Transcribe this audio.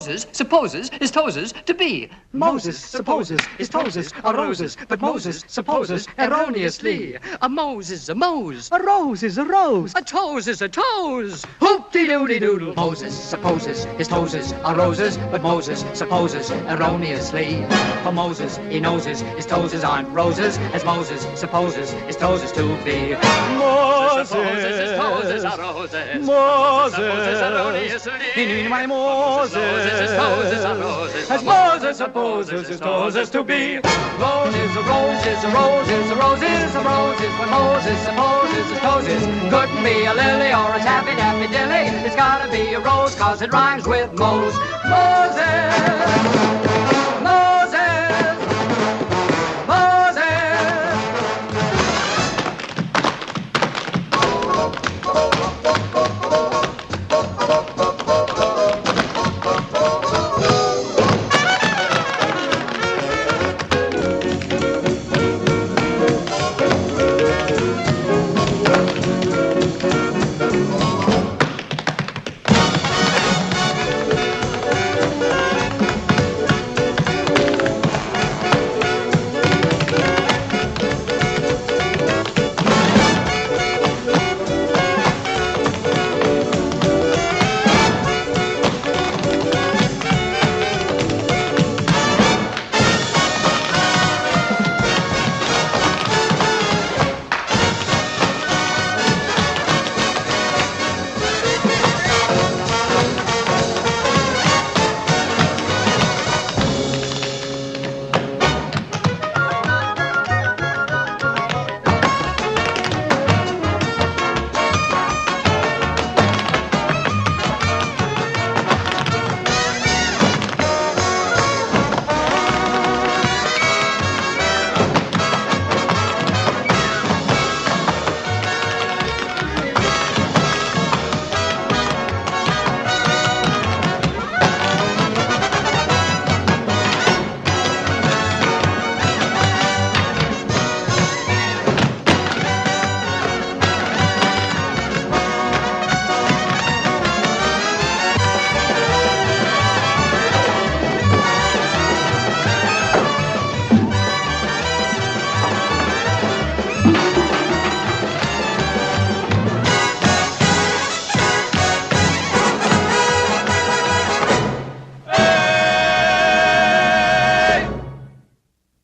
Moses supposes his toes to be. Moses supposes his toes are roses, but Moses supposes erroneously. A mose is a mose. A rose is a rose. A toes is a toes. Hooptie doodie doodle. Moses supposes his toes are roses, but Moses supposes erroneously. For Moses, he knows his toes aren't roses, as Moses supposes his toes to be. Moses supposes his toes are roses. Moses supposes erroneously. my Moses His toes are roses. as Moses supposes his toes to be. Rose is a rose is a rose is a rose is a rose is what Moses supposes his toes is. Couldn't be a lily or a tappy dappy dilly. It's gotta be a rose 'cause it rhymes with Mose. Moses.